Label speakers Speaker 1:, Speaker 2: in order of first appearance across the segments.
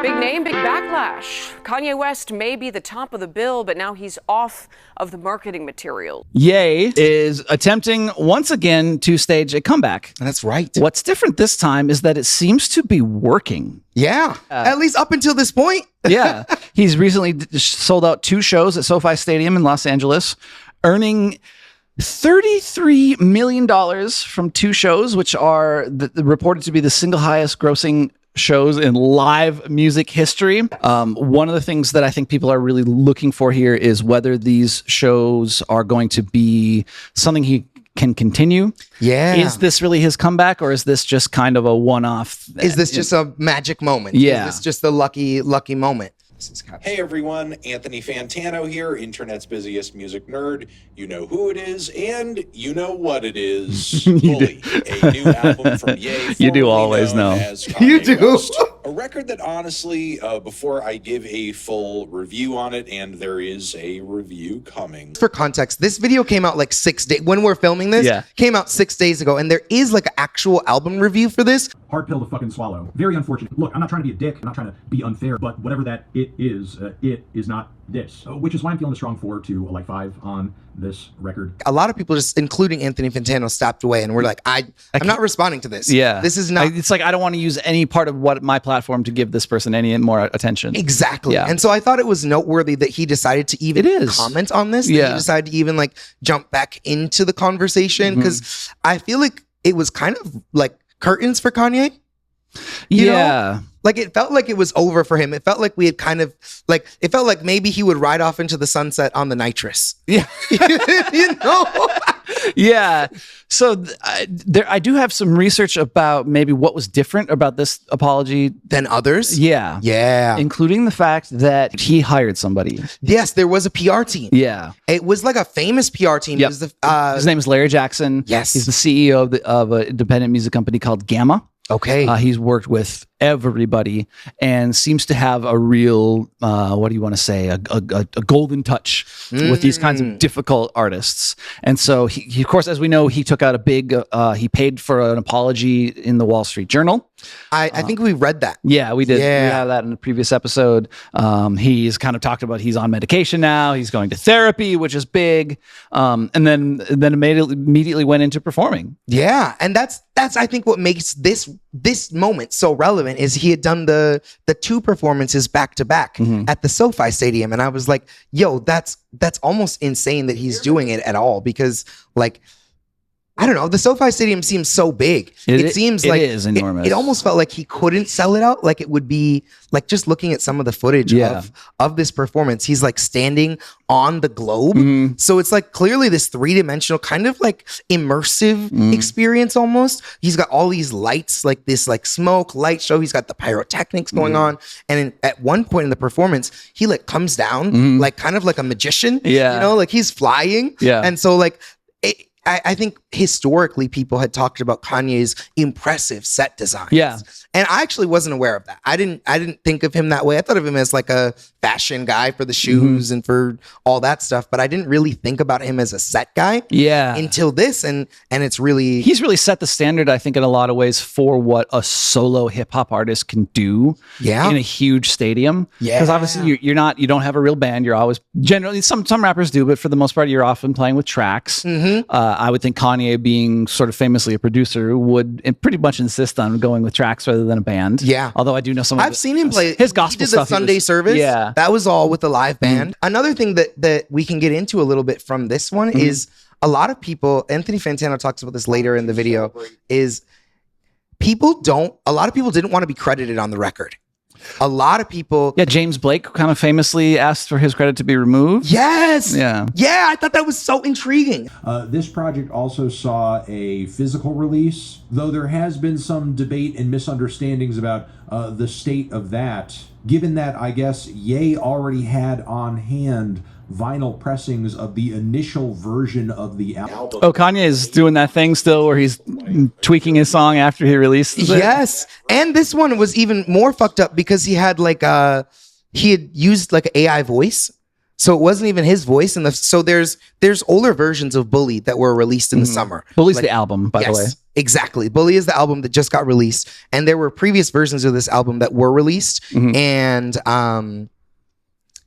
Speaker 1: Big name, big backlash. Kanye West may be the top of the bill, but now he's off of the marketing material.
Speaker 2: Ye is attempting once again to stage a comeback.
Speaker 3: That's right.
Speaker 2: What's different this time is that it seems to be working.
Speaker 3: Yeah, at least up until this point.
Speaker 2: Yeah. He's recently sold out 2 shows at SoFi Stadium in Los Angeles, earning $33 million from 2 shows, which are reported to be the single highest grossing shows in live music history. One of the things that I think people are really looking for here is whether these shows are going to be something he can continue.
Speaker 3: Yeah.
Speaker 2: Is this really his comeback, or is this just kind of a one-off?
Speaker 3: Is this just a magic moment?
Speaker 2: Yeah.
Speaker 3: Is this just a lucky moment?
Speaker 4: Hey everyone, Anthony Fantano here, internet's busiest music nerd. You know who it is, and you know what it is. Bully, a new album from Ye.
Speaker 2: You do always know.
Speaker 3: You do.
Speaker 4: West. A record that honestly, before I give a full review on it, and there is a review coming.
Speaker 3: For context, this video came out like 6 days, when we're filming this,
Speaker 2: Yeah.
Speaker 3: came out 6 days ago, and there is like an actual album review for this.
Speaker 5: Hard pill to fucking swallow. Very unfortunate. Look, I'm not trying to be a dick. I'm not trying to be unfair, but whatever that it is not this. Which is why I'm feeling a strong 4 to like 5 on this record.
Speaker 3: A lot of people, just including Anthony Fantano, stopped away and were like, I'm not responding to this.
Speaker 2: Yeah.
Speaker 3: This is not.
Speaker 2: It's like, I don't want to use any part of what my platform to give this person any more attention.
Speaker 3: Exactly.
Speaker 2: Yeah.
Speaker 3: And so I thought it was noteworthy that he decided to even comment on this. That
Speaker 2: Yeah.
Speaker 3: He decided to even like jump back into the conversation, because I feel like it was kind of like curtains for Kanye. You know? Like it felt like it was over for him. It felt like we had kind of like, it felt like maybe he would ride off into the sunset on the nitrous.
Speaker 2: Yeah.
Speaker 3: You know?
Speaker 2: Yeah. So I do have some research about maybe what was different about this apology
Speaker 3: Than others?
Speaker 2: Yeah.
Speaker 3: Yeah.
Speaker 2: Including the fact that he hired somebody.
Speaker 3: Yes, there was a PR team.
Speaker 2: Yeah.
Speaker 3: It was like a famous PR team.
Speaker 2: Yep.
Speaker 3: It was the,
Speaker 2: His name is Larry Jackson.
Speaker 3: Yes.
Speaker 2: He's the CEO of an independent music company called Gamma.
Speaker 3: okay.
Speaker 2: He's worked with everybody and seems to have a real, what do you want to say, a golden touch with these kinds of difficult artists. And so he, of course, as we know, he took out a big, he paid for an apology in the Wall Street Journal.
Speaker 3: I think we read that.
Speaker 2: Yeah, we did.
Speaker 3: Yeah.
Speaker 2: We had that in the previous episode. He's kind of talked about he's on medication now. He's going to therapy, which is big. And then immediately went into performing.
Speaker 3: Yeah, and that's I think what makes this moment so relevant is he had done the 2 performances back to back at the SoFi Stadium, and I was like, yo, that's almost insane that he's doing it at all, because like, I don't know, the SoFi Stadium seems so big. It seems like
Speaker 2: it is enormous.
Speaker 3: It almost felt like he couldn't sell it out. Like it would be like, just looking at some of the footage of this performance, he's like standing on the globe. So it's like clearly this 3-dimensional kind of like immersive experience almost. He's got all these lights, like this like smoke light show. He's got the pyrotechnics going on. And at one point in the performance, he like comes down like kind of like a magician.
Speaker 2: Yeah.
Speaker 3: You know, like he's flying.
Speaker 2: Yeah.
Speaker 3: And so like, I think historically people had talked about Kanye's impressive set designs.
Speaker 2: Yeah.
Speaker 3: And I actually wasn't aware of that. I didn't think of him that way. I thought of him as like a fashion guy for the shoes and for all that stuff, but I didn't really think about him as a set guy.
Speaker 2: Yeah.
Speaker 3: Until this, and it's really,
Speaker 2: he's really set the standard, I think, in a lot of ways for what a solo hip hop artist can do.
Speaker 3: Yeah.
Speaker 2: In a huge stadium.
Speaker 3: Yeah.
Speaker 2: Because obviously you don't have a real band. You're always generally some rappers do, but for the most part, you're often playing with tracks. I would think Kanye, being sort of famously a producer, would pretty much insist on going with tracks rather than a band.
Speaker 3: Yeah.
Speaker 2: Although I do know some of
Speaker 3: I've seen him play
Speaker 2: his gospel
Speaker 3: he did
Speaker 2: stuff.
Speaker 3: the Sunday service.
Speaker 2: Yeah.
Speaker 3: That was all with the live band. Another thing that we can get into a little bit from this one is a lot of people, Anthony Fantano talks about this later in the video, is a lot of people didn't want to be credited on the record. A lot of people.
Speaker 2: Yeah, James Blake kind of famously asked for his credit to be removed.
Speaker 3: Yes.
Speaker 2: Yeah.
Speaker 3: Yeah, I thought that was so intriguing.
Speaker 5: This project also saw a physical release, though there has been some debate and misunderstandings about the state of that, given that I guess Ye already had on hand vinyl pressings of the initial version of the album.
Speaker 2: Oh, Kanye is doing that thing still where he's tweaking his song after he releases it.
Speaker 3: Yes. And this one was even more fucked up because he had like he had used like an AI voice So it wasn't even his voice. So there's older versions of Bully that were released in the summer.
Speaker 2: Bully's the album, by the way.
Speaker 3: Exactly. Bully is the album that just got released. And there were previous versions of this album that were released. And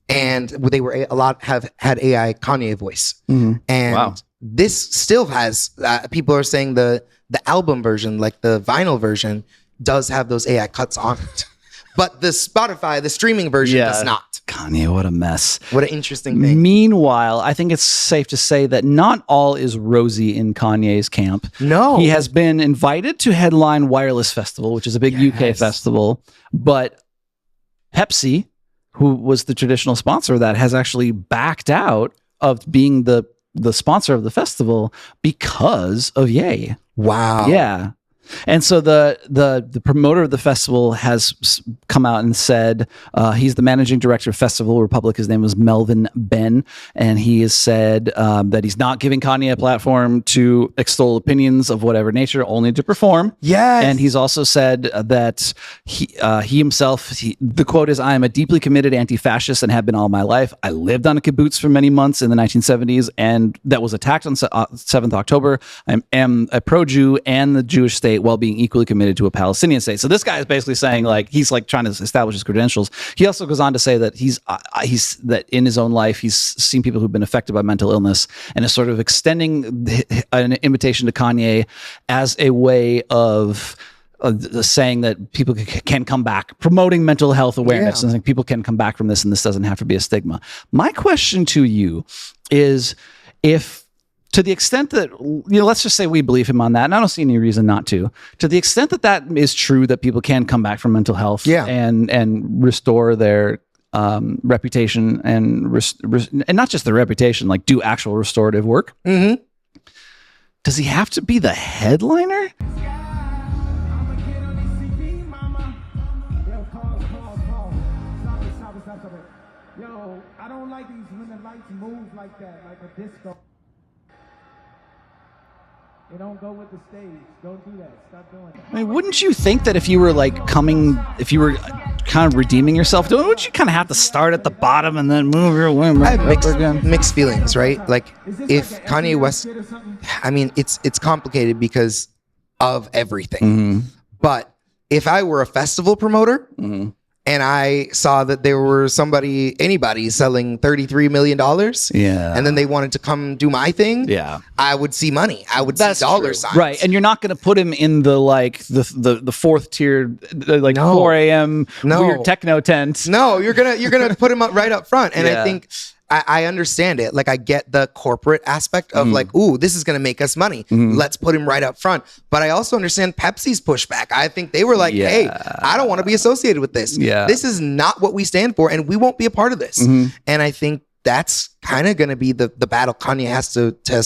Speaker 3: they were have had AI Kanye voice. And this still has people are saying the album version, like the vinyl version, does have those AI cuts on it. But the Spotify, the streaming version does not.
Speaker 2: Kanye, what a mess.
Speaker 3: What an interesting thing.
Speaker 2: Meanwhile, I think it's safe to say that not all is rosy in Kanye's camp.
Speaker 3: No.
Speaker 2: He has been invited to headline Wireless Festival, which is a big UK festival. But Pepsi, who was the traditional sponsor of that, has actually backed out of being the sponsor of the festival because of Ye.
Speaker 3: Wow.
Speaker 2: Yeah. And so the promoter of the festival has come out and said he's the managing director of Festival Republic. His name was Melvin Ben, and he has said that he's not giving Kanye a platform to extol opinions of whatever nature, only to perform.
Speaker 3: Yes.
Speaker 2: And he's also said that he himself, the quote is, "I am a deeply committed anti-fascist and have been all my life. I lived on a kibbutz for many months in the 1970s, and that was attacked on 7th October. I am a pro-Jew and the Jewish state, while being equally committed to a Palestinian state." So this guy is basically saying, like, he's like trying to establish his credentials. He also goes on to say that he's that in his own life he's seen people who've been affected by mental illness, and is sort of extending an invitation to Kanye as a way of saying that people can come back, promoting mental health awareness, and like people can come back from this, and this doesn't have to be a stigma. My question to you is, if to the extent that, let's just say we believe him on that, and I don't see any reason not to the extent that that is true, that people can come back from mental health and restore their reputation and not just their reputation, like do actual restorative work. Does he have to be the headliner?
Speaker 6: Yo, I don't like these when the lights move like that, like a disco. You don't go with the stage. Don't do that. Stop doing that.
Speaker 2: I mean, wouldn't you think that if you were if you were kind of redeeming yourself, wouldn't you kind of have to start at the bottom and then move your way back up again?
Speaker 3: Mixed feelings, right? Like if Kanye West, I mean, it's complicated because of everything. But if I were a festival promoter, and I saw that there were anybody selling $33 million. And then they wanted to come do my thing. I would see money. I would see dollar signs.
Speaker 2: Right. And you're not going to put him in the fourth tier, 4 a.m. weird techno tent.
Speaker 3: No, you're gonna put him up right up front. And I think I understand it. Like, I get the corporate aspect of like, ooh, this is going to make us money. Let's put him right up front. But I also understand Pepsi's pushback. I think they were like, hey, I don't want to be associated with this. This is not what we stand for, and we won't be a part of this. And I think that's kind of going to be the battle Kanye has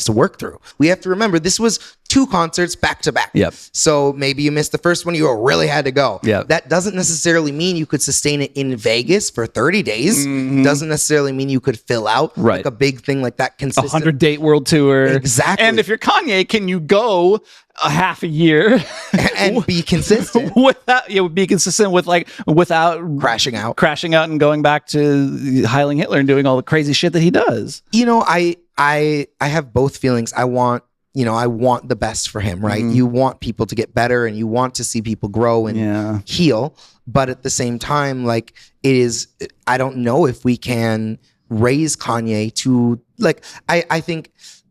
Speaker 3: to work through. We have to remember this was 2 concerts back to back. So maybe you missed the first one, you really had to go. That doesn't necessarily mean you could sustain it in Vegas for 30 days. Doesn't necessarily mean you could fill out like a big thing like that consistent.
Speaker 2: 100-date world tour.
Speaker 3: Exactly.
Speaker 2: And if you're Kanye, can you go a half a year
Speaker 3: and be consistent
Speaker 2: without crashing out and going back to Heiling Hitler and doing all the crazy shit that he does?
Speaker 3: I have both feelings. I want the best for him, right? You want people to get better, and you want to see people grow and heal. But at the same time, like, I don't know if we can raise Kanye to, like, I think,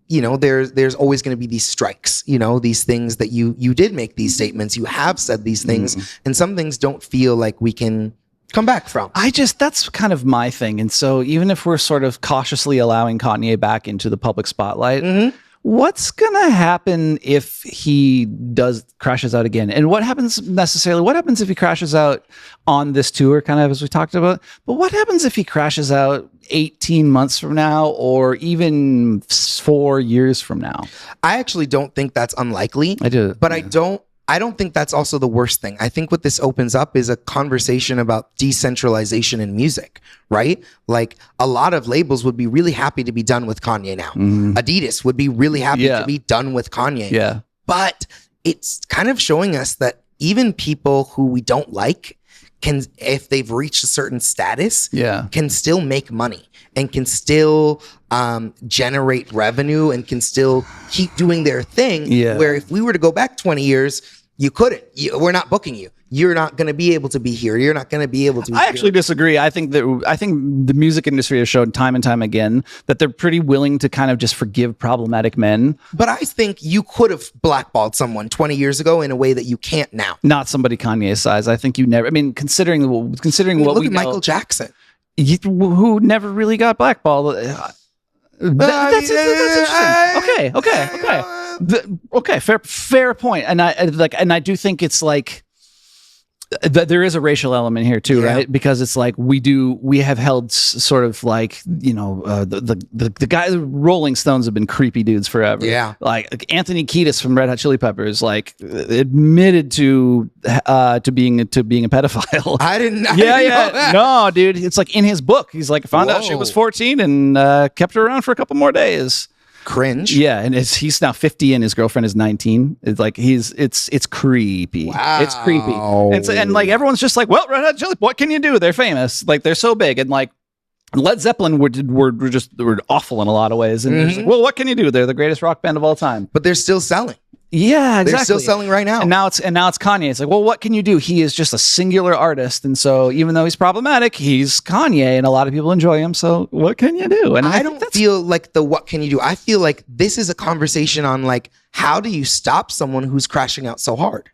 Speaker 3: there's always going to be these strikes, these things that you did make these statements, you have said these things, and some things don't feel like we can come back from.
Speaker 2: That's kind of my thing. And so even if we're sort of cautiously allowing Kanye back into the public spotlight, what's going to happen if he crashes out again? And what happens if he crashes out on this tour, kind of as we talked about? But what happens if he crashes out 18 months from now, or even 4 years from now?
Speaker 3: I actually don't think that's unlikely.
Speaker 2: I do.
Speaker 3: But I don't think that's also the worst thing. I think what this opens up is a conversation about decentralization in music, right? Like, a lot of labels would be really happy to be done with Kanye now. Adidas would be really happy to be done with Kanye. But it's kind of showing us that even people who we don't like can, if they've reached a certain status,
Speaker 2: Yeah.
Speaker 3: can still make money and can still generate revenue and can still keep doing their thing.
Speaker 2: Yeah.
Speaker 3: Where if we were to go back 20 years, you couldn't. We're not booking you. You're not going to be able to be here. You're not going to be able to be
Speaker 2: I actually disagree. I think the music industry has shown time and time again that they're pretty willing to kind of just forgive problematic men.
Speaker 3: But I think you could have blackballed someone 20 years ago in a way that you can't now.
Speaker 2: Not somebody Kanye's size. I think you never. I mean, considering what
Speaker 3: Look
Speaker 2: we
Speaker 3: at
Speaker 2: know,
Speaker 3: Michael Jackson.
Speaker 2: who never really got blackballed. That's interesting. Okay. Fair point. And I do think it's like there is a racial element here too,
Speaker 3: Yeah.
Speaker 2: right? Because it's like we have held sort of like, you know, the guy, the Rolling Stones have been creepy dudes forever.
Speaker 3: Yeah.
Speaker 2: Like Anthony Kiedis from Red Hot Chili Peppers, like admitted to being a pedophile.
Speaker 3: I didn't know
Speaker 2: Yeah.
Speaker 3: that.
Speaker 2: No, dude. It's like in his book. He's like, found out she
Speaker 3: Whoa.
Speaker 2: was 14 and kept her around for a couple more days.
Speaker 3: Cringe.
Speaker 2: Yeah, and he's now 50 and his girlfriend is 19. It's like it's creepy.
Speaker 3: Wow.
Speaker 2: It's creepy. And like everyone's just like, well, Red Hot Chili, what can you do? They're famous. Like they're so big. And like Led Zeppelin were awful in a lot of ways. And it's like, well, what can you do? They're the greatest rock band of all time.
Speaker 3: But they're still selling.
Speaker 2: Yeah, exactly.
Speaker 3: They're still selling right now.
Speaker 2: And now it's Kanye. It's like, well, what can you do? He is just a singular artist, and so even though he's problematic, he's Kanye, and a lot of people enjoy him. So what can you do? And
Speaker 3: I don't feel like what can you do? I feel like this is a conversation on like, how do you stop someone who's crashing out so hard?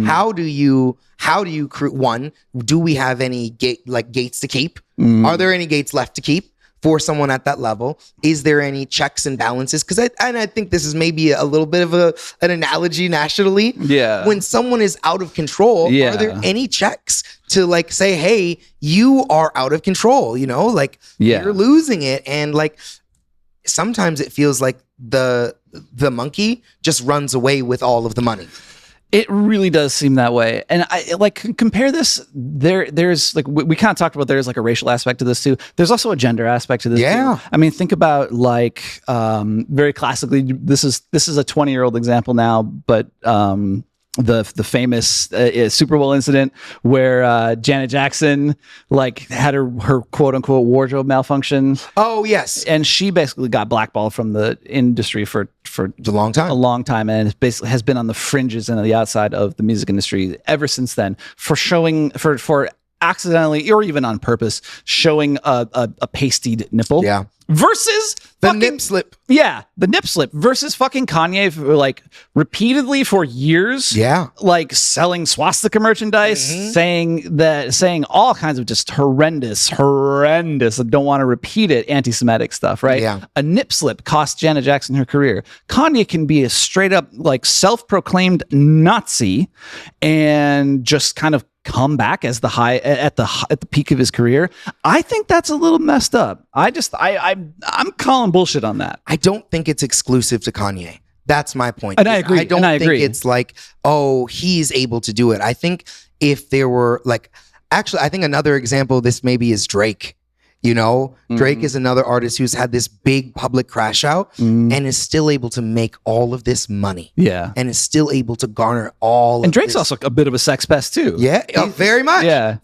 Speaker 3: How do you one, do we have any gates to keep? Are there any gates left to keep for someone at that level? Is there any checks and balances? Because I think this is maybe a little bit of an analogy nationally.
Speaker 2: Yeah.
Speaker 3: When someone is out of control,
Speaker 2: Yeah.
Speaker 3: are there any checks to like say, hey, you are out of control, you know, like
Speaker 2: Yeah.
Speaker 3: you're losing it. And like sometimes it feels like the monkey just runs away with all of the money.
Speaker 2: It really does seem that way. And I like compare this. There's like we kind of talked about, there's like a racial aspect to this too. There's also a gender aspect to this.
Speaker 3: Yeah.
Speaker 2: too. I mean, think about like very classically, this is a 20-year-old example now, but the famous Super Bowl incident where Janet Jackson like had her quote unquote wardrobe malfunction.
Speaker 3: Oh, yes.
Speaker 2: And she basically got blackballed from the industry for
Speaker 3: A long time.
Speaker 2: a long time, and it basically has been on the fringes and on the outside of the music industry ever since then for showing for accidentally or even on purpose showing a pasted nipple.
Speaker 3: Yeah.
Speaker 2: Versus
Speaker 3: The
Speaker 2: fucking,
Speaker 3: nip slip.
Speaker 2: Yeah, the nip slip versus fucking Kanye for like repeatedly for years.
Speaker 3: Yeah.
Speaker 2: Like selling swastika merchandise, saying all kinds of just horrendous, I don't want to repeat it, anti-Semitic stuff, right?
Speaker 3: Yeah.
Speaker 2: A nip slip cost Janet Jackson her career. Kanye can be a straight up like self-proclaimed Nazi and just kind of come back as the high at the peak of his career. I think that's a little messed up. I'm calling bullshit on that.
Speaker 3: I don't think it's exclusive to Kanye. That's my point.
Speaker 2: And I agree.
Speaker 3: I don't
Speaker 2: And I
Speaker 3: think
Speaker 2: agree.
Speaker 3: it's like, oh, he's able to do it. I think if there were like, actually, I think another example of this maybe is Drake. You know, Drake is another artist who's had this big public crash out and is still able to make all of this money.
Speaker 2: Yeah.
Speaker 3: And is still able to garner all
Speaker 2: And
Speaker 3: of
Speaker 2: Drake's
Speaker 3: this.
Speaker 2: also a bit of a sex pest too.
Speaker 3: Yeah, very much.
Speaker 2: Yeah.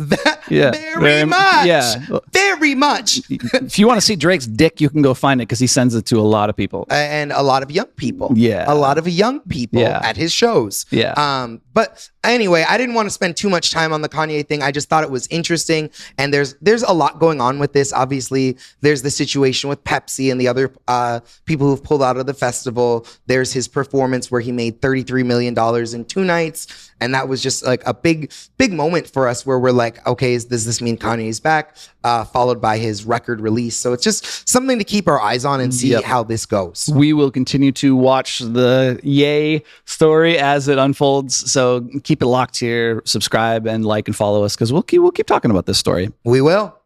Speaker 2: Yeah.
Speaker 3: Very much.
Speaker 2: Yeah.
Speaker 3: Very much.
Speaker 2: If you want to see Drake's dick, you can go find it because he sends it to a lot of people.
Speaker 3: And a lot of young people.
Speaker 2: Yeah.
Speaker 3: A lot of young people
Speaker 2: Yeah.
Speaker 3: at his shows.
Speaker 2: Yeah.
Speaker 3: But anyway, I didn't want to spend too much time on the Kanye thing. I just thought it was interesting. And there's a lot going on with this. Obviously, there's the situation with Pepsi and the other people who've pulled out of the festival. There's his performance where he made $33 million in 2 nights. And that was just like a big moment for us where we're like, okay, does this mean Kanye's back? Followed by his record release. So it's just something to keep our eyes on and see how this goes.
Speaker 2: We will continue to watch the Ye story as it unfolds. So keep it locked here, subscribe and like and follow us because we'll keep talking about this story.
Speaker 3: We will.